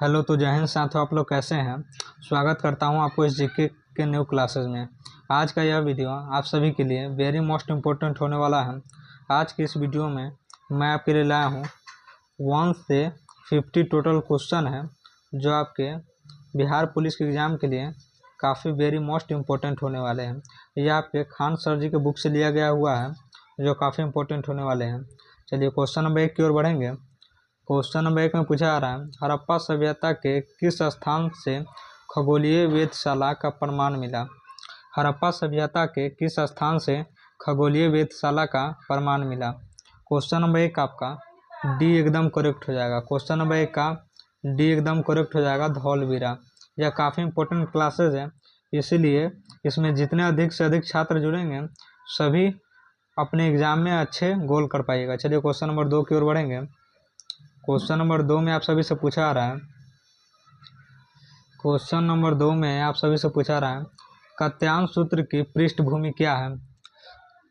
Hello, तो जय हिंद साथियों। आप लोग कैसे हैं? स्वागत करता हूं आपको इस जीके के न्यू क्लासेस में। आज का यह वीडियो आप सभी के लिए वेरी मोस्ट इम्पोर्टेंट होने वाला है। आज की इस वीडियो में मैं आपके लिए लाया हूं 1 से 50 टोटल क्वेश्चन है जो आपके बिहार पुलिस के एग्ज़ाम के लिए काफ़ी वेरी मोस्ट इम्पोर्टेंट होने वाले हैं। यह आपके खान सर जी के बुक से लिया गया हुआ है जो काफ़ी इम्पोर्टेंट होने वाले हैं। चलिए क्वेश्चन नंबर 1 की ओर बढ़ेंगे। क्वेश्चन नंबर 1 में पूछा जा रहा है, हड़प्पा सभ्यता के किस स्थान से खगोलीय वेधशाला का प्रमाण मिला? हड़प्पा सभ्यता के किस स्थान से खगोलीय वेधशाला का प्रमाण मिला? क्वेश्चन नंबर 1 आपका डी एकदम करेक्ट हो जाएगा। क्वेश्चन नंबर 1 का डी एकदम करेक्ट हो जाएगा, धौलवीरा। यह काफ़ी इंपॉर्टेंट क्लासेज है, इसीलिए इसमें जितने अधिक से अधिक छात्र जुड़ेंगे सभी अपने एग्जाम में अच्छे गोल कर पाइएगा। चलिए क्वेश्चन नंबर 2 की ओर बढ़ेंगे। क्वेश्चन नंबर 2 में आप सभी से पूछा आ रहा है, क्वेश्चन नंबर 2 में आप सभी से पूछा रहा है, कात्यायन सूत्र की पृष्ठभूमि क्या है?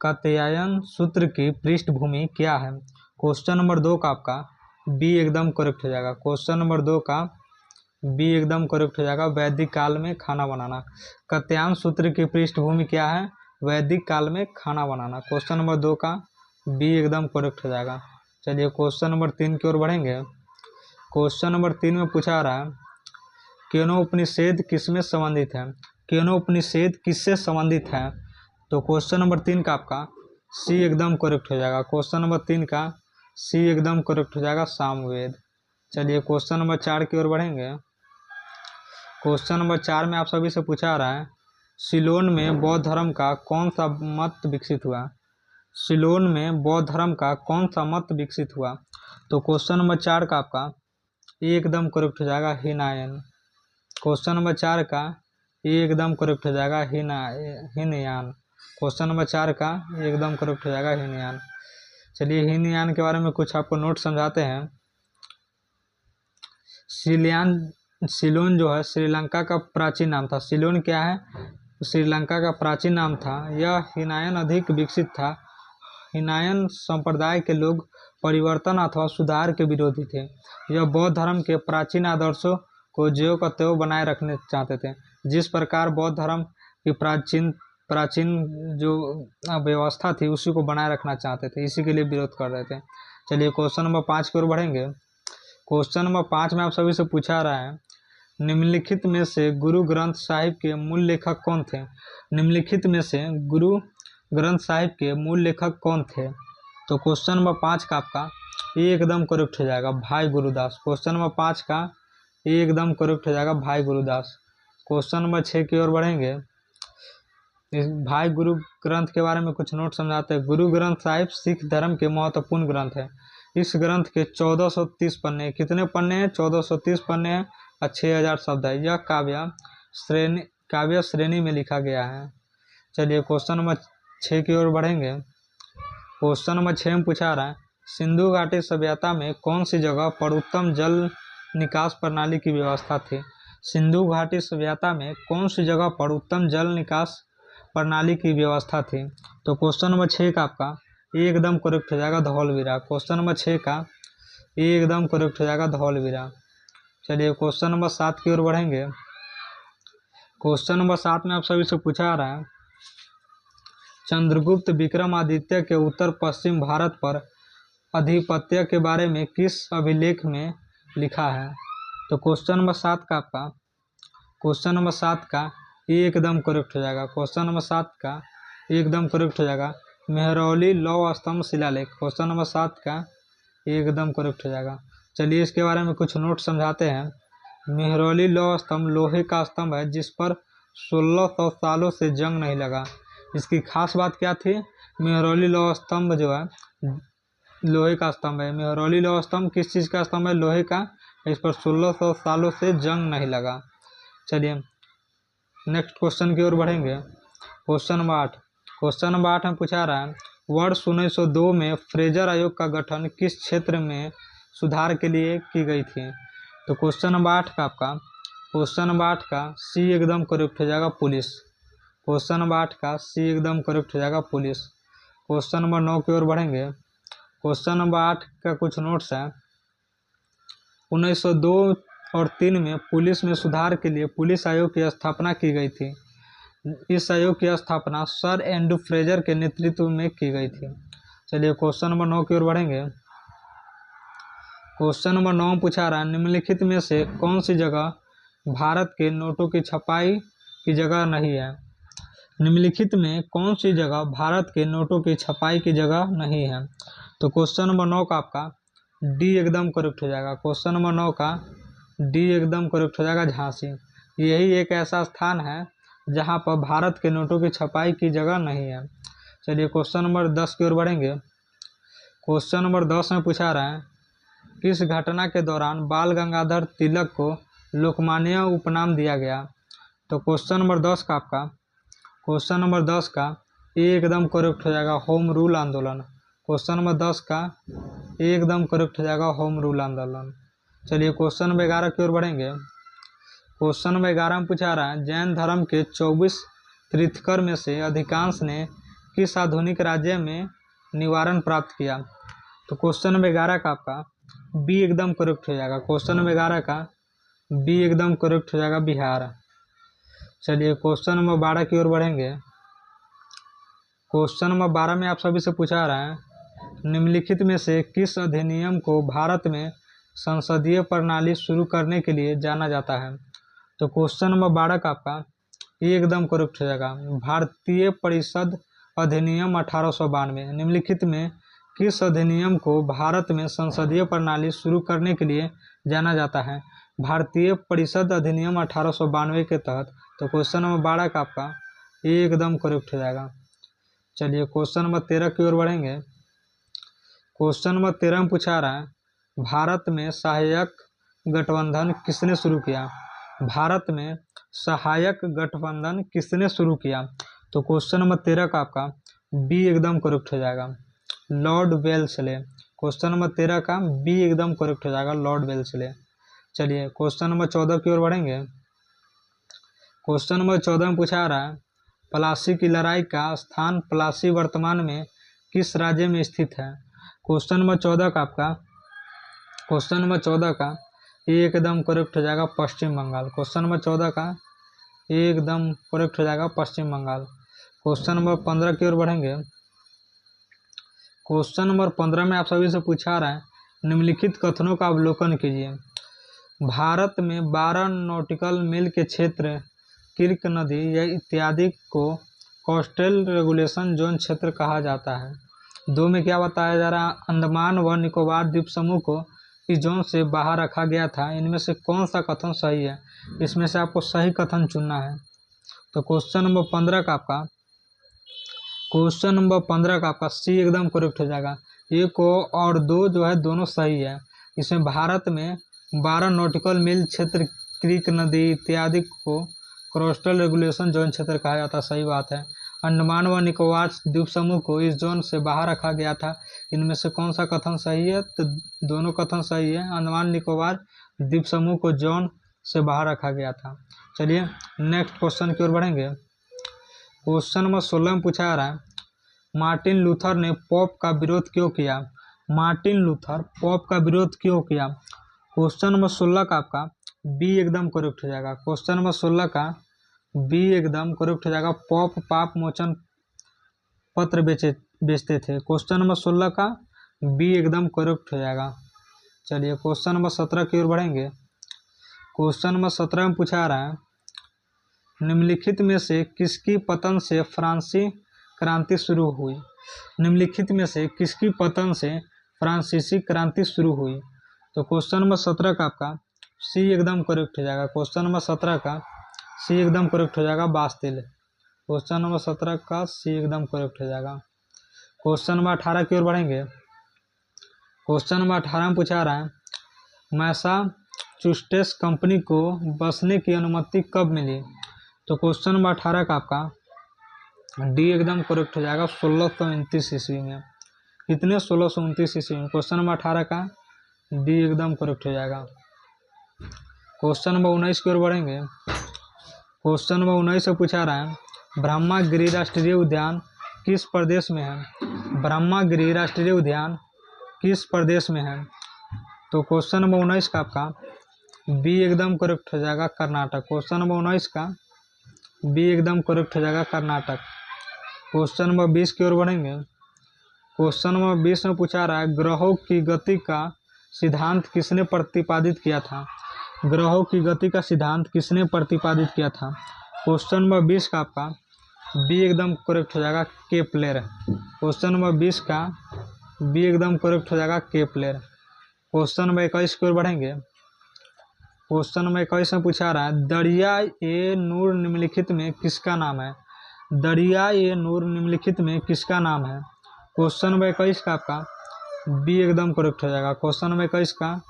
कात्यायन सूत्र की पृष्ठभूमि क्या है? क्वेश्चन नंबर 2 का आपका बी एकदम करेक्ट हो जाएगा। क्वेश्चन नंबर 2 का बी एकदम करेक्ट हो जाएगा, वैदिक काल में खाना बनाना। कात्यायन सूत्र की पृष्ठभूमि क्या है? वैदिक काल में खाना बनाना। क्वेश्चन नंबर 2 का बी एकदम करेक्ट हो जाएगा। चलिए क्वेश्चन नंबर 3 की ओर बढ़ेंगे। क्वेश्चन नंबर 3 में पूछा आ रहा है, केनोपनिषद किसमें संबंधित है? केनोपनिषद किससे संबंधित है? तो क्वेश्चन नंबर 3 का आपका सी एकदम करेक्ट हो जाएगा। क्वेश्चन नंबर 3 का सी एकदम करेक्ट हो जाएगा, सामवेद। चलिए क्वेश्चन नंबर 4 की ओर बढ़ेंगे। क्वेश्चन नंबर 4 में आप सभी से पूछा आ रहा है, सिलोन में बौद्ध धर्म का कौन सा मत विकसित हुआ? सिलोन में बौद्ध धर्म का कौन सा मत विकसित हुआ? तो क्वेश्चन नंबर 4 का आपका एकदम करेक्ट हो जाएगा, हीनयान। क्वेश्चन नंबर 4 का एकदम करेक्ट हो जाएगा, हीनयान। क्वेश्चन नंबर 4 का एकदम करेक्ट हो जाएगा, हीनयान। चलिए हीनयान के बारे में कुछ आपको नोट समझाते हैं। सिलोन जो है श्रीलंका का प्राचीन नाम था। सिलोन क्या है? श्रीलंका का प्राचीन नाम था। यह हीनयान अधिक विकसित था। हीनयान संप्रदाय के लोग परिवर्तन अथवा सुधार के विरोधी थे। यह बौद्ध धर्म के प्राचीन आदर्शों को ज्यों का त्यों बनाए रखने चाहते थे। जिस प्रकार बौद्ध धर्म की प्राचीन जो व्यवस्था थी उसी को बनाए रखना चाहते थे, इसी के लिए विरोध कर रहे थे। चलिए क्वेश्चन नंबर 5 की ओर बढ़ेंगे। क्वेश्चन नंबर 5 में आप सभी से पूछा रहा है, निम्नलिखित में से गुरु ग्रंथ साहिब के मूल लेखक कौन थे? निम्नलिखित में से गुरु ग्रंथ साहिब के मूल लेखक कौन थे? तो क्वेश्चन नंबर 5 का आपका एकदम करेक्ट हो जाएगा, भाई गुरुदास। क्वेश्चन नंबर 5 का एकदम करेक्ट हो जाएगा, भाई गुरुदास। क्वेश्चन नंबर 6 की ओर बढ़ेंगे। इस भाई गुरु ग्रंथ के बारे में कुछ नोट समझाते हैं। गुरु ग्रंथ साहिब सिख धर्म के महत्वपूर्ण ग्रंथ है। इस ग्रंथ के 1430 पन्ने, कितने पन्ने हैं? 1430 पन्ने हैं और 6000 शब्द है। यह काव्य श्रेणी में लिखा गया है। चलिए क्वेश्चन नंबर 6 की ओर बढ़ेंगे। क्वेश्चन नंबर 6 में पूछा रहा है, सिंधु घाटी सभ्यता में कौन सी जगह पर उत्तम जल निकास प्रणाली की व्यवस्था थी? सिंधु घाटी सभ्यता में कौन सी जगह पर उत्तम जल निकास प्रणाली की व्यवस्था थी? तो क्वेश्चन नंबर 6 का आपका एकदम करेक्ट हो जाएगा, धौलवीरा। क्वेश्चन नंबर 6 का एकदम करेक्ट हो जाएगा, धौलवीरा। चलिए क्वेश्चन नंबर 7 की ओर बढ़ेंगे। क्वेश्चन नंबर 7 में आप सभी से पूछा आ रहा है, चंद्रगुप्त विक्रमादित्य के उत्तर पश्चिम भारत पर अधिपत्य के बारे में किस अभिलेख में लिखा है? तो क्वेश्चन नंबर 7 का आपका क्वेश्चन नंबर 7 का एकदम करेक्ट हो जाएगा। क्वेश्चन नंबर 7 का एकदम करेक्ट हो जाएगा, मेहरौली लौह स्तंभ शिलालेख। क्वेश्चन नंबर 7 का एकदम करेक्ट हो जाएगा। चलिए इसके बारे में कुछ नोट समझाते हैं। मेहरौली लौह स्तंभ लोहे का स्तंभ है जिस पर 1600 सालों से जंग नहीं लगा। इसकी खास बात क्या थी? मेहरौली लौह स्तंभ जो है लोहे का स्तंभ है। मेहरौली लौह स्तंभ किस चीज़ का स्तंभ है? लोहे का। इस पर 1600 सालों से जंग नहीं लगा। चलिए नेक्स्ट क्वेश्चन की ओर बढ़ेंगे। Question number 8। क्वेश्चन नंबर 8 में पूछा रहा है, वर्ष 1902 में फ्रेजर आयोग का गठन किस क्षेत्र में सुधार के लिए की गई थी? तो क्वेश्चन नंबर 8 का आपका क्वेश्चन नंबर 8 का सी एकदम करेक्ट हो जाएगा, पुलिस। क्वेश्चन नंबर 8 का सी एकदम करेक्ट हो जाएगा, पुलिस। क्वेश्चन नंबर 9 की ओर बढ़ेंगे। क्वेश्चन नंबर 8 का कुछ नोट्स है। 1902 और 3 में पुलिस में सुधार के लिए पुलिस आयोग की स्थापना की गई थी। इस आयोग की स्थापना सर एंड्रू फ्रेजर के नेतृत्व में की गई थी। चलिए क्वेश्चन नंबर 9 की ओर बढ़ेंगे। क्वेश्चन नंबर 9 पूछा रहा है, निम्नलिखित में से कौन सी जगह भारत के नोटों की छपाई की जगह नहीं है। निम्नलिखित में कौन सी जगह भारत के नोटों की छपाई की जगह नहीं है। तो क्वेश्चन नंबर 9 का आपका डी एकदम करेक्ट हो जाएगा। क्वेश्चन नंबर 9 का डी एकदम करेक्ट हो जाएगा, झांसी। यही एक ऐसा स्थान है जहां पर भारत के नोटों की छपाई की जगह नहीं है। चलिए क्वेश्चन नंबर 10 की ओर बढ़ेंगे। क्वेश्चन नंबर 10 में पूछा रहा है, किस घटना के दौरान बाल गंगाधर तिलक को लोकमान्य उपनाम दिया गया। तो क्वेश्चन नंबर 10 का आपका क्वेश्चन नंबर 10 का एकदम करेक्ट हो जाएगा, होम रूल आंदोलन। क्वेश्चन नंबर 10 का एकदम करेक्ट हो जाएगा, होम रूल आंदोलन। चलिए क्वेश्चन नंबर 11 की ओर बढ़ेंगे। क्वेश्चन नंबर 11 में पूछा रहा है, जैन धर्म के 24 तीर्थंकर में से अधिकांश ने किस आधुनिक राज्य में निवारण प्राप्त किया। तो क्वेश्चन नंबर 11 का आपका बी एकदम करेक्ट हो जाएगा। क्वेश्चन नंबर 11 का बी एकदम करेक्ट हो जाएगा, बिहार। चलिए क्वेश्चन नंबर 12 की ओर बढ़ेंगे। क्वेश्चन नंबर 12 में आप सभी से पूछा रहा है, निम्नलिखित में से किस अधिनियम को भारत में संसदीय प्रणाली शुरू करने के लिए जाना जाता है। तो क्वेश्चन नंबर 12 का आपका एकदम करेक्ट हो जाएगा, भारतीय परिषद अधिनियम 1892। निम्नलिखित में किस अधिनियम को भारत में संसदीय प्रणाली शुरू करने के लिए जाना जाता है। भारतीय परिषद अधिनियम 1892 के तहत। तो क्वेश्चन नंबर 12 का आपका एकदम करेक्ट हो जाएगा। चलिए क्वेश्चन नंबर 13 की ओर बढ़ेंगे। क्वेश्चन नंबर 13 में पूछा रहा है, भारत में सहायक गठबंधन किसने शुरू किया। भारत में सहायक गठबंधन किसने शुरू किया। तो क्वेश्चन नंबर 13 का आपका बी एकदम करेक्ट हो जाएगा, लॉर्ड वेल्सले। क्वेश्चन नंबर 13 का बी एकदम करेक्ट हो जाएगा, लॉर्ड वेल्सले। चलिए क्वेश्चन नंबर 14 की ओर बढ़ेंगे। क्वेश्चन नंबर 14 में पूछा रहा है, प्लासी की लड़ाई का स्थान प्लासी वर्तमान में किस राज्य में स्थित है। क्वेश्चन नंबर 14 का आपका क्वेश्चन नंबर 14 का एकदम करेक्ट हो जाएगा, पश्चिम बंगाल। क्वेश्चन नंबर 14 का एकदम करेक्ट हो जाएगा, पश्चिम बंगाल। क्वेश्चन नंबर 15 की ओर बढ़ेंगे। क्वेश्चन नंबर 15 में आप सभी से पूछा रहा है, निम्नलिखित कथनों का अवलोकन कीजिए। भारत में 12 नॉटिकल मील के क्षेत्र किर्क नदी या इत्यादि को कोस्टल रेगुलेशन जोन क्षेत्र कहा जाता है। 2 में क्या बताया जा रहा है, अंडमान व निकोबार द्वीप समूह को इस जोन से बाहर रखा गया था। इनमें से कौन सा कथन सही है। इसमें से आपको सही कथन चुनना है। तो क्वेश्चन नंबर 15 का आपका सी एकदम करेक्ट हो जाएगा। 1 और 2 जो है दोनों सही है। इसमें भारत में 12 नॉटिकल मील क्षेत्र क्रीक नदी इत्यादि को कोस्टल रेगुलेशन जोन क्षेत्र कहा जाता है, सही बात है। अंडमान व निकोबार द्वीप समूह को इस जोन से बाहर रखा गया था। इनमें से कौन सा कथन सही है। तो दोनों कथन सही है, अंडमान निकोबार द्वीप समूह को जोन से बाहर रखा गया था। चलिए नेक्स्ट क्वेश्चन की ओर बढ़ेंगे। क्वेश्चन नंबर 16 में पूछा जा रहा है, मार्टिन लूथर ने पोप का विरोध क्यों किया। मार्टिन लूथर पोप का विरोध क्यों किया। क्वेश्चन नंबर 16 का आपका बी एकदम करेक्ट हो जाएगा। क्वेश्चन नंबर 16 का बी एकदम करेक्ट हो जाएगा, पोप पाप मोचन पत्र बेचते थे। क्वेश्चन नंबर 16 का बी एकदम करेक्ट हो जाएगा। चलिए क्वेश्चन नंबर 17 की ओर बढ़ेंगे। क्वेश्चन नंबर 17 में पूछा रहा है, निम्नलिखित में से किसकी पतन से फ्रांसीसी क्रांति शुरू हुई। निम्नलिखित में से किसकी पतन से फ्रांसीसी क्रांति शुरू हुई। तो क्वेश्चन नंबर 17 का आपका सी एकदम करेक्ट हो जाएगा। क्वेश्चन नंबर 17 का सी एकदम करेक्ट हो जाएगा, बास्तिल। क्वेश्चन नंबर 17 का सी एकदम करेक्ट हो जाएगा। क्वेश्चन नंबर 18 की ओर बढ़ेंगे। क्वेश्चन नंबर 18 में पूछा रहा है, मैसाचुसेट्स कंपनी को बसने की अनुमति कब मिली। तो क्वेश्चन नंबर 18 का आपका डी एकदम करेक्ट हो जाएगा, 1629 ईस्वी में। कितने 1629 ईस्वी में। क्वेश्चन नंबर 18 का डी एकदम करेक्ट हो जाएगा। क्वेश्चन नंबर 19 की ओर बढ़ेंगे। क्वेश्चन नंबर 19 से पूछा रहा है, ब्रह्मागिरी राष्ट्रीय उद्यान किस प्रदेश में है। ब्रह्मागिरी राष्ट्रीय उद्यान किस प्रदेश में है। तो क्वेश्चन नंबर 19 का आपका बी एकदम करेक्ट हो जाएगा कर्नाटक। क्वेश्चन नंबर 19 का बी एकदम करेक्ट हो जाएगा कर्नाटक। क्वेश्चन नंबर 20 की ओर बढ़ेंगे। क्वेश्चन नंबर 20 में पूछा रहा है ग्रहों की गति का सिद्धांत किसने प्रतिपादित किया था। ग्रहों की गति का सिद्धांत किसने प्रतिपादित किया था। क्वेश्चन नंबर 20 का आपका बी एकदम करेक्ट हो जाएगा केपलर। क्वेश्चन नंबर 20 का बी एकदम करेक्ट हो जाएगा केपलर। क्वेश्चन नंबर 21 की ओर बढ़ेंगे। क्वेश्चन नंबर 21 में पूछा रहा है दरिया ए नूर निम्नलिखित में किसका नाम है। दरिया ए नूर निम्नलिखित में किसका नाम है। क्वेश्चन नंबर 21 का आपका बी एकदम करेक्ट हो जाएगा। क्वेश्चन नंबर 21 का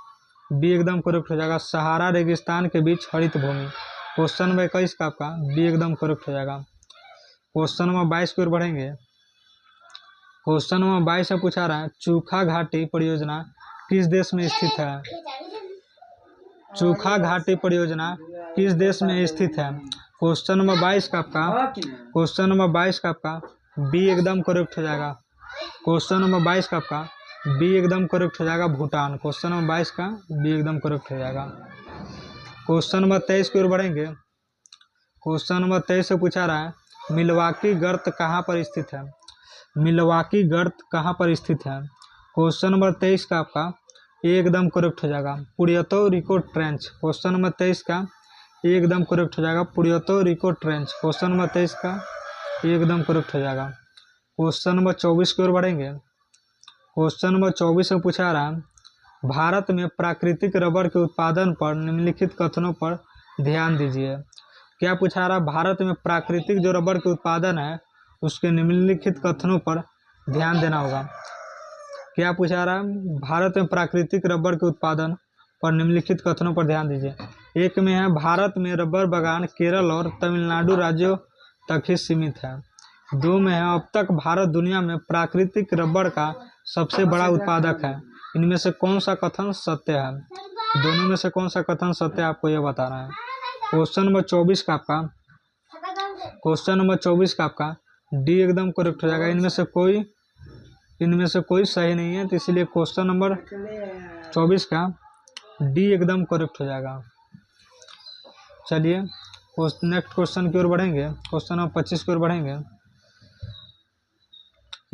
बी एकदम करेक्ट हो जाएगा सहारा रेगिस्तान के बीच हरित भूमि। क्वेश्चन नंबर 21 का आपका बी एकदम करेक्ट हो जाएगा। क्वेश्चन नंबर 22 की ओर बढ़ेंगे। क्वेश्चन नंबर 22 में पूछा रहा है चूखा घाटी परियोजना किस देश में स्थित है। चूखा घाटी परियोजना किस देश में स्थित है। क्वेश्चन नंबर 22 का आपका बी एकदम करेक्ट हो जाएगा। क्वेश्चन नंबर 22 का आपका बी एकदम करेक्ट हो जाएगा भूटान। क्वेश्चन नंबर 22 का बी एकदम करेक्ट हो जाएगा। क्वेश्चन नंबर 23 की ओर बढ़ेंगे। क्वेश्चन नंबर 23 से पूछा रहा है मिल्वाकी गर्त कहाँ पर स्थित है। मिल्वाकी गर्त कहाँ पर स्थित है। क्वेश्चन नंबर 23 का आपका ए एकदम करेक्ट हो जाएगा पुर्तो रिको ट्रेंच। क्वेश्चन नंबर 23 का ए एकदम करेक्ट हो जाएगा पुर्तो रिको ट्रेंच। क्वेश्चन नंबर 23 का ए एकदम करेक्ट हो जाएगा। क्वेश्चन नंबर 24 की ओर बढ़ेंगे। क्वेश्चन नंबर 24 में पूछा रहा है भारत में प्राकृतिक रबर के उत्पादन पर निम्नलिखित कथनों पर ध्यान दीजिए। क्या पूछा रहा है भारत में प्राकृतिक जो रबर के उत्पादन है उसके निम्नलिखित कथनों पर ध्यान देना होगा। क्या पूछा रहा है भारत में प्राकृतिक रबर के उत्पादन पर निम्नलिखित कथनों पर ध्यान दीजिए। एक में है भारत में रबर बागान केरल और तमिलनाडु राज्यों तक ही सीमित है। 2 में है अब तक भारत दुनिया में प्राकृतिक रबर का सबसे बड़ा उत्पादक है। इनमें से कौन सा कथन सत्य है। दोनों में से कौन सा कथन सत्य है आपको यह बताना है। क्वेश्चन नंबर 24 का आपका डी एकदम करेक्ट हो जाएगा। इनमें से कोई सही नहीं है तो इसलिए क्वेश्चन नंबर 24 का डी एकदम करेक्ट हो जाएगा। चलिए नेक्स्ट क्वेश्चन की ओर बढ़ेंगे। क्वेश्चन नंबर 25 की ओर बढ़ेंगे।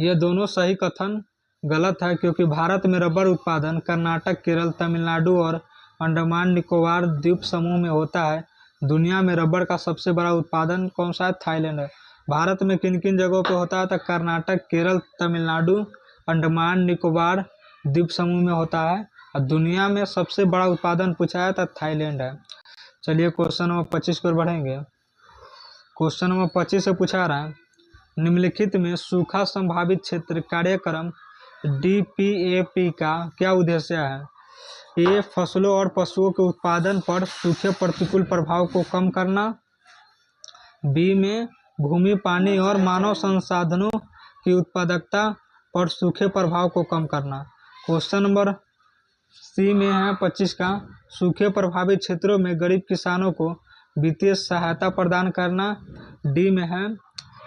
ये दोनों सही कथन गलत है क्योंकि भारत में रबर उत्पादन कर्नाटक केरल तमिलनाडु और अंडमान निकोबार द्वीप समूह में होता है। दुनिया में रबर का सबसे बड़ा उत्पादन कौन सा है थाईलैंड है। भारत में किन किन जगहों पे होता है तो कर्नाटक केरल तमिलनाडु अंडमान निकोबार द्वीप समूह में होता है और दुनिया में सबसे बड़ा उत्पादन पूछा है तो थाईलैंड है। चलिए क्वेश्चन नंबर 25 पर बढ़ेंगे। क्वेश्चन नंबर 25 से पूछा रहा है निम्नलिखित में सूखा संभावित क्षेत्र कार्यक्रम DPAP का क्या उद्देश्य है। ए फसलों और पशुओं के उत्पादन पर सूखे प्रतिकूल प्रभाव को कम करना। बी में भूमि पानी और मानव संसाधनों की उत्पादकता पर सूखे प्रभाव को कम करना। क्वेश्चन नंबर सी में है 25 का सूखे प्रभावित क्षेत्रों में गरीब किसानों को वित्तीय सहायता प्रदान करना। डी में है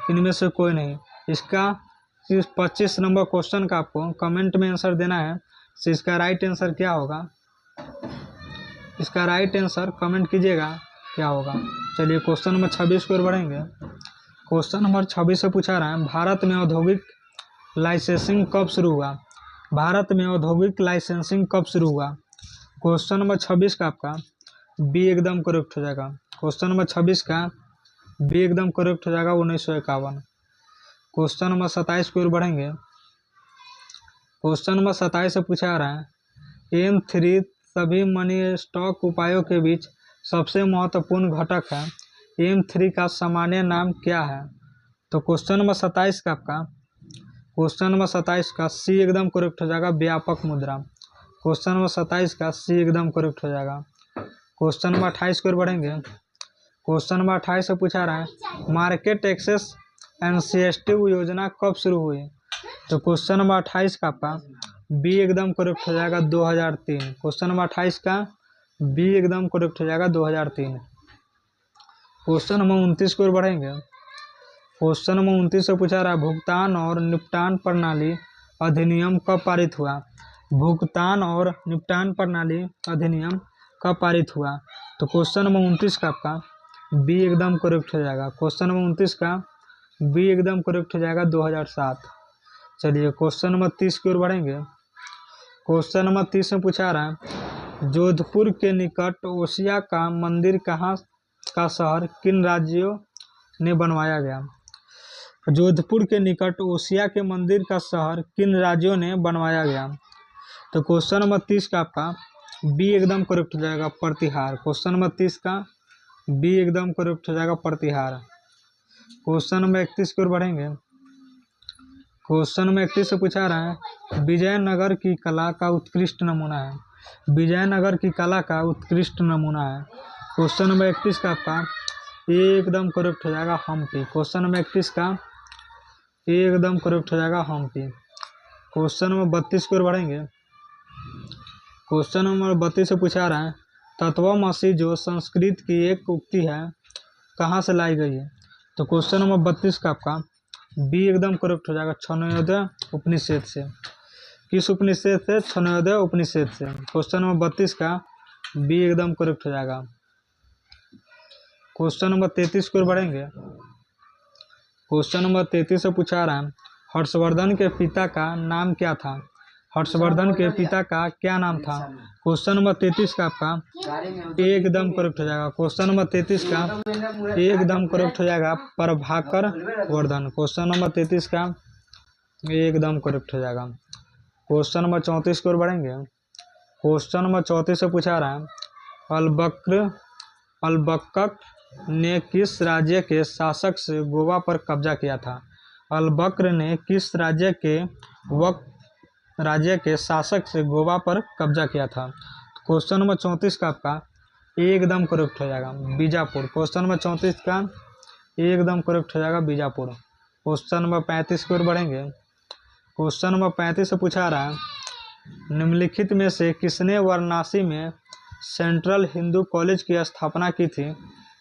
इनमें से कोई नहीं। इसका 25 नंबर क्वेश्चन का आपको कमेंट में आंसर देना है। तो इसका राइट आंसर क्या होगा। इसका राइट आंसर कमेंट कीजिएगा क्या होगा। चलिए क्वेश्चन नंबर 26 की ओर बढ़ेंगे। क्वेश्चन नंबर 26 से पूछा रहा है भारत में औद्योगिक लाइसेंसिंग कब शुरू हुआ। भारत में औद्योगिक लाइसेंसिंग कब शुरू हुआ। क्वेश्चन नंबर 26 का आपका बी एकदम करेक्ट हो जाएगा। क्वेश्चन नंबर 26 का बी एकदम करेक्ट हो जाएगा 1951। क्वेश्चन नंबर 27 की ओर बढ़ेंगे। क्वेश्चन नंबर 27 से पूछा रहा है M3 सभी मनी स्टॉक उपायों के बीच सबसे महत्वपूर्ण घटक है। M3 का सामान्य नाम क्या है। तो क्वेश्चन नंबर 27 का आपका सी एकदम करेक्ट हो जाएगा व्यापक मुद्रा। क्वेश्चन नंबर 27 का सी एकदम करेक्ट हो जाएगा। क्वेश्चन नंबर 28 की ओर बढ़ेंगे। क्वेश्चन नंबर 28 से पूछा रहा है मार्केट एक्सेस इनिशिएटिव योजना कब शुरू हुई। तो क्वेश्चन नंबर 28 का आपका बी एकदम करेक्ट हो जाएगा 2003। क्वेश्चन नंबर 28 का बी एकदम करेक्ट हो जाएगा 2003। क्वेश्चन नंबर 29 की ओर बढ़ेंगे। क्वेश्चन नंबर 29 से पूछा रहा है भुगतान और निपटान प्रणाली अधिनियम कब पारित हुआ। भुगतान और निपटान प्रणाली अधिनियम कब पारित हुआ? तो क्वेश्चन नंबर 29 का आपका बी एकदम करेक्ट हो जाएगा। क्वेश्चन नंबर 29 का बी एकदम करेक्ट हो जाएगा 2007। चलिए क्वेश्चन नंबर 30 की ओर बढ़ेंगे। क्वेश्चन नंबर 30 में पूछा रहा है जोधपुर के निकट ओसिया का मंदिर कहाँ का शहर किन राज्यों ने बनवाया गया? जोधपुर के निकट ओसिया के मंदिर का शहर किन राज्यों ने बनवाया गया? तो क्वेश्चन नंबर 30 का आपका बी एकदम करेक्ट हो जाएगा, प्रतिहार। क्वेश्चन नंबर 30 का बी एकदम करेक्ट हो जाएगा, प्रतिहार। क्वेश्चन नंबर 31 की ओर बढ़ेंगे। क्वेश्चन नंबर 31 से पूछा रहा है विजयनगर की कला का उत्कृष्ट नमूना है। विजयनगर की कला का उत्कृष्ट नमूना है। क्वेश्चन नंबर 31 का आपका एकदम करेक्ट हो जाएगा, हम्पी। क्वेश्चन नंबर 31 का एकदम करेक्ट हो जाएगा, हम्पी। क्वेश्चन नंबर 32 की ओर बढ़ेंगे। क्वेश्चन नंबर 32 से पूछा रहा है तत्वमसि जो संस्कृत की एक उक्ति है कहाँ से लाई गई है? तो क्वेश्चन नंबर 32 का आपका बी एकदम करेक्ट हो जाएगा, छानोदय उपनिषद से। किस उपनिषद से? छानोदय उपनिषद से। क्वेश्चन नंबर 32 का बी एकदम करेक्ट हो जाएगा। क्वेश्चन नंबर 33 की ओर बढ़ेंगे। क्वेश्चन नंबर 33 से पूछा रहा है हर्षवर्धन के पिता का नाम क्या था? हर्षवर्धन के पिता का क्या नाम था? क्वेश्चन नंबर 33 का आपका एकदम करेक्ट हो जाएगा। क्वेश्चन नंबर 33 का एकदम करेक्ट हो जाएगा, प्रभाकर वर्धन। क्वेश्चन नंबर 33 का एकदम करेक्ट हो जाएगा। क्वेश्चन नंबर 34 की ओर बढ़ेंगे। क्वेश्चन नंबर 34 से पूछा रहा है अलबक्र ने किस राज्य के शासक से गोवा पर कब्जा किया था? अलबक्र ने किस राज्य के शासक से गोवा पर कब्जा किया था? क्वेश्चन नंबर 34 का आपका एकदम करेक्ट हो जाएगा, बीजापुर। क्वेश्चन नंबर 34 का एकदम करेक्ट हो जाएगा, बीजापुर। क्वेश्चन नंबर 35 की ओर बढ़ेंगे। क्वेश्चन नंबर 35 से पूछा रहा है निम्नलिखित में से किसने वाराणसी में सेंट्रल हिंदू कॉलेज की स्थापना की थी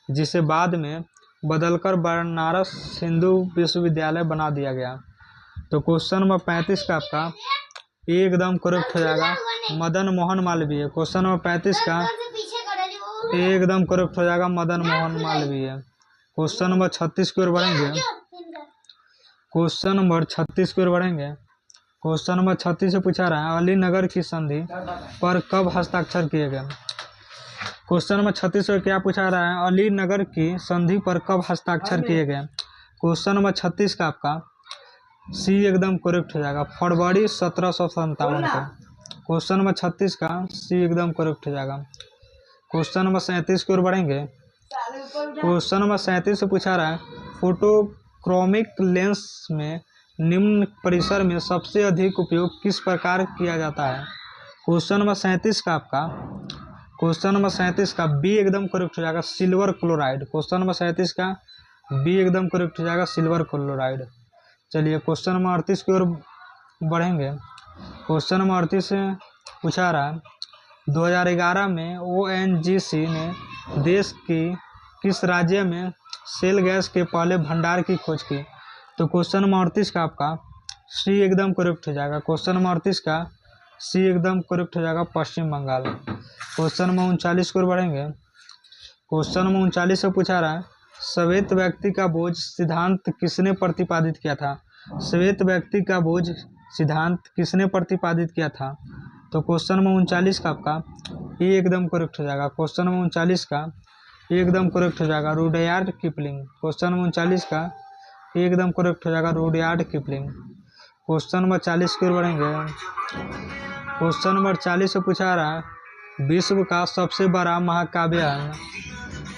जिसे बाद में बदलकर बनारस हिंदू विश्वविद्यालय बना दिया गया? तो क्वेश्चन नंबर 35 का आपका एकदम करेक्ट हो जाएगा, मदन मोहन मालवीय। क्वेश्चन नंबर 35 का एकदम करेक्ट हो जाएगा, मदन मोहन मालवीय। क्वेश्चन नंबर 36 की ओर बढ़ेंगे। क्वेश्चन नंबर 36 की ओर बढ़ेंगे। क्वेश्चन नंबर 36 से पूछा रहा है अलीनगर की संधि पर कब हस्ताक्षर किए गए? क्वेश्चन नंबर 36 से क्या पूछा रहा है अलीनगर की संधि पर कब हस्ताक्षर किए गए? क्वेश्चन नंबर 36 का आपका सी एकदम करेक्ट हो जाएगा, फरवरी 1757 को। क्वेश्चन नंबर 36 का सी एकदम करेक्ट हो जाएगा। क्वेश्चन नंबर 37 की ओर बढ़ेंगे। क्वेश्चन नंबर 37 से पूछा रहा है फोटोक्रोमिक लेंस में निम्न परिसर में सबसे अधिक उपयोग किस प्रकार किया जाता है? क्वेश्चन नंबर 37 का आपका बी एकदम करेक्ट हो जाएगा, सिल्वर क्लोराइड। क्वेश्चन नंबर 37 का बी एकदम करेक्ट हो जाएगा, सिल्वर क्लोराइड। चलिए क्वेश्चन नंबर 38 की ओर बढ़ेंगे। क्वेश्चन नंबर 38 से पूछा रहा है 2011 में ONGC ने देश की किस राज्य में शेल गैस के पहले भंडार की खोज की? तो क्वेश्चन नंबर 38 का आपका सी एकदम करेक्ट हो जाएगा। क्वेश्चन नंबर 38 का सी एकदम करेक्ट हो जाएगा, पश्चिम बंगाल। क्वेश्चन नंबर 39 की ओर बढ़ेंगे। क्वेश्चन नंबर 39 से पूछा रहा है श्वेत व्यक्ति का बोझ सिद्धांत किसने प्रतिपादित किया था? श्वेत व्यक्ति का बोझ सिद्धांत किसने प्रतिपादित किया था? तो क्वेश्चन नंबर 39 का आपका ये एकदम करेक्ट हो जाएगा। क्वेश्चन नंबर 39 का एकदम करेक्ट हो जाएगा, रुडयार्ड किपलिंग। क्वेश्चन नंबर 39 का एकदम करेक्ट हो जाएगा, रुडयार्ड किपलिंग। क्वेश्चन नंबर 40 की ओर बढ़ेंगे। क्वेश्चन नंबर 40 से पूछा रहा है विश्व का सबसे बड़ा महाकाव्य है।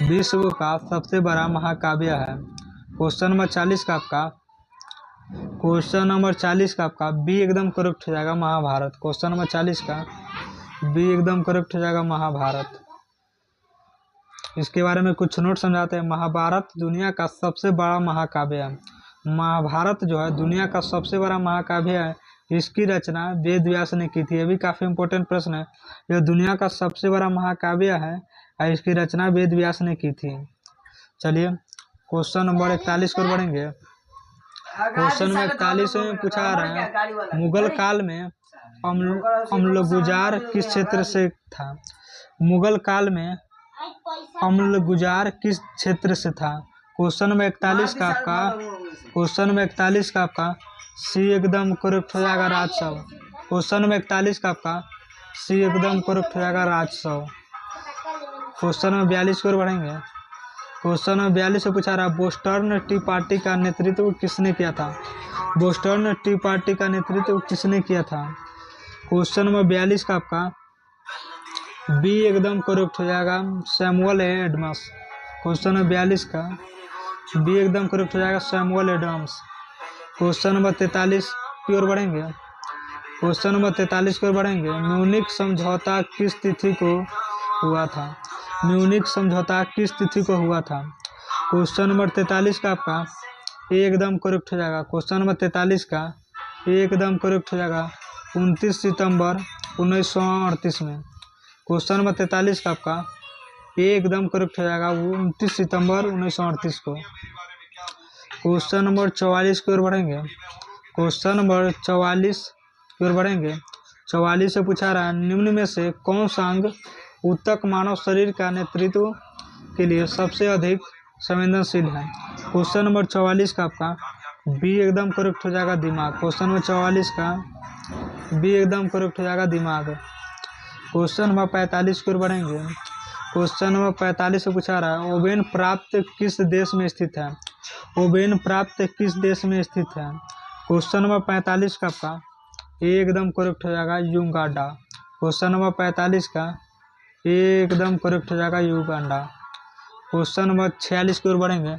विश्व का सबसे बड़ा महाकाव्य है। क्वेश्चन नंबर 40 का आपका बी एकदम करेक्ट हो जाएगा, महाभारत। क्वेश्चन नंबर 40 का बी एकदम करेक्ट हो जाएगा, महाभारत। इसके बारे में कुछ नोट समझाते हैं। महाभारत दुनिया का सबसे बड़ा महाकाव्य है। महाभारत जो है दुनिया का सबसे बड़ा महाकाव्य है। इसकी रचना वेद व्यास ने की थी। ये भी काफ़ी इंपॉर्टेंट प्रश्न है। यह दुनिया का सबसे बड़ा महाकाव्य है और इसकी रचना वेद व्यास ने की थी। चलिए क्वेश्चन नंबर 41 पर बढ़ेंगे। क्वेश्चन नंबर 41 में पूछा रहा है मुगल काल में अम्लगुजार किस क्षेत्र से था? मुगल काल में अम्ल गुजार किस क्षेत्र से था? क्वेश्चन नंबर 41 का आपका सी एकदम करेक्ट हो जाएगा राजसव। क्वेश्चन नंबर 41 का आपका सी एकदम करेक्ट हो जाएगा राजसव। क्वेश्चन नंबर 42 की ओर बढ़ेंगे। क्वेश्चन नंबर 42 से पूछा रहा बोस्टर्न टी पार्टी का नेतृत्व किसने किया था? बोस्टर्न टी पार्टी का नेतृत्व किसने किया था? क्वेश्चन नंबर 42 का आपका बी एकदम करेक्ट हो जाएगा सैमुअल एडम्स। क्वेश्चन नंबर 42 का बी एकदम करेक्ट हो जाएगा सैमुअल एडम्स। क्वेश्चन नंबर 43 की ओर बढ़ेंगे। क्वेश्चन नंबर 43 की ओर बढ़ेंगे। म्यूनिख समझौता किस तिथि को हुआ था? म्यूनिख समझौता किस तिथि को हुआ था? क्वेश्चन नंबर 43 का आपका ए एकदम करेक्ट हो जाएगा। क्वेश्चन नंबर 43 का ए एकदम करेक्ट हो जाएगा 29 सितंबर 1938 में। क्वेश्चन नंबर 43 का आपका ए एकदम करेक्ट हो जाएगा 29 सितंबर 1938 को। क्वेश्चन नंबर 44 की ओर बढ़ेंगे। क्वेश्चन नंबर 44 की ओर बढ़ेंगे। 44 से पूछा रहा है निम्न में से कौन सा अंग ऊतक मानव शरीर का नेतृत्व के लिए सबसे अधिक संवेदनशील है? क्वेश्चन नंबर 44 का आपका बी एकदम करेक्ट हो जाएगा दिमाग। क्वेश्चन नंबर 44 का बी एकदम करेक्ट हो जाएगा दिमाग। क्वेश्चन नंबर 45 की ओर बढ़ेंगे। क्वेश्चन नंबर 45 से पूछा रहा है ओवेन प्राप्त किस देश में स्थित है? ओवेन प्राप्त किस देश में स्थित है? क्वेश्चन नंबर 45 का आपका ए एकदम करेक्ट हो जाएगा युगांडा। क्वेश्चन नंबर 45 का ए एकदम करेक्ट हो जाएगा युगांडा। क्वेश्चन नंबर 46 की ओर बढ़ेंगे।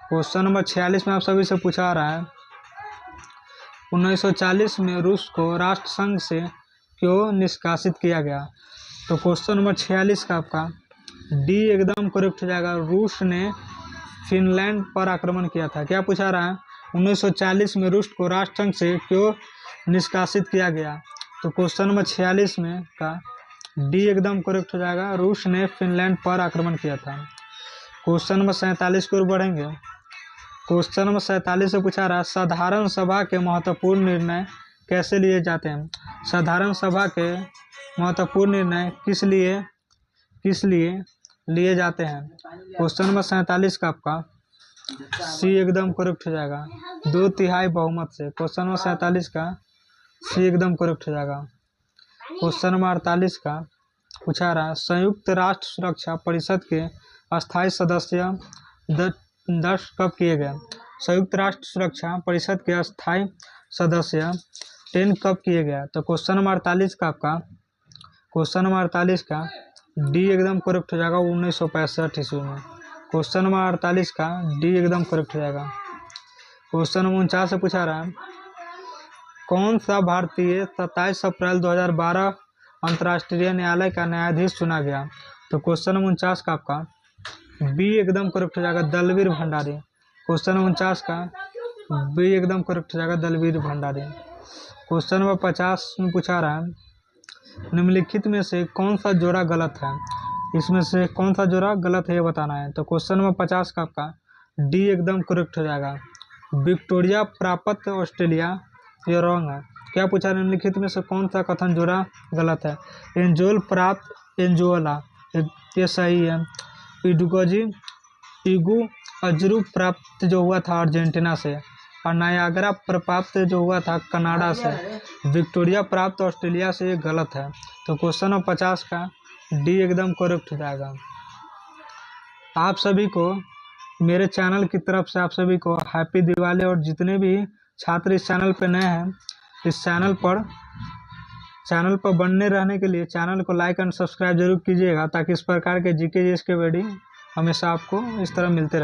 क्वेश्चन नंबर 46 में आप सभी से पूछा रहा है 1940 में रूस को राष्ट्रसंघ से क्यों निष्कासित किया गया? तो क्वेश्चन नंबर 46 का आपका डी एकदम करेक्ट हो जाएगा। रूस ने फिनलैंड पर आक्रमण किया था। क्या पूछा रहा है 1940 में रूस को राष्ट्रसंघ से क्यों निष्कासित किया गया? तो क्वेश्चन नंबर 46 में का डी एकदम करेक्ट हो जाएगा। रूस ने फिनलैंड पर आक्रमण किया था। क्वेश्चन नंबर 47 की ओर बढ़ेंगे। क्वेश्चन नंबर 47 से पूछा रहा साधारण सभा के महत्वपूर्ण निर्णय कैसे लिए जाते हैं? साधारण सभा के महत्वपूर्ण निर्णय किस लिए लिए जाते हैं? क्वेश्चन नंबर 47 का आपका सी एकदम करेक्ट हो जाएगा 2/3 बहुमत से। क्वेश्चन नंबर 47 का सी एकदम करेक्ट हो जाएगा। क्वेश्चन नंबर 48 का पूछा रहा संयुक्त राष्ट्र सुरक्षा परिषद के अस्थायी सदस्य 10 कब किए गए? संयुक्त राष्ट्र सुरक्षा परिषद के अस्थायी सदस्य 10 कब किए गए? तो क्वेश्चन नंबर 48 का आपका क्वेश्चन नंबर 48 का डी एकदम करेक्ट हो जाएगा 1965 ईस्वी में। क्वेश्चन नंबर 48 का डी एकदम करेक्ट हो जाएगा। क्वेश्चन नंबर 49 से पूछा रहा है कौन सा भारतीय 27 अप्रैल 2012 अंतर्राष्ट्रीय न्यायालय का न्यायाधीश चुना गया? तो क्वेश्चन नंबर 49 का आपका बी एकदम करेक्ट हो जाएगा दलवीर भंडारी। क्वेश्चन नंबर 49 का बी एकदम करेक्ट हो जाएगा दलवीर भंडारी। क्वेश्चन नंबर 50 में पूछा रहा है निम्नलिखित में से कौन सा जोड़ा गलत है? इसमें से कौन सा जोड़ा गलत है ये बताना है। तो क्वेश्चन नंबर 50 का आपका डी एकदम करेक्ट हो जाएगा। विक्टोरिया प्राप्त ऑस्ट्रेलिया ये रॉन्ग है। क्या पूछा निम्नलिखित में से कौन सा कथन जोड़ा गलत है? एंजोल प्राप्त एंजोला ये सही है। इगू अजरू प्राप्त जो हुआ था अर्जेंटीना से और नायाग्रा प्राप्त जो हुआ था कनाडा से। विक्टोरिया प्राप्त ऑस्ट्रेलिया से ये गलत है। तो क्वेश्चन नंबर 50 का डी एकदम करेक्ट हो जाएगा। आप सभी को मेरे चैनल की तरफ से आप सभी को हैप्पी दिवाली। और जितने भी छात्र इस चैनल पर नए हैं इस चैनल पर बनने रहने के लिए चैनल को लाइक एंड सब्सक्राइब जरूर कीजिएगा ताकि इस प्रकार के जीके जीएस के वीडियो हमेशा आपको इस तरह मिलते रहे।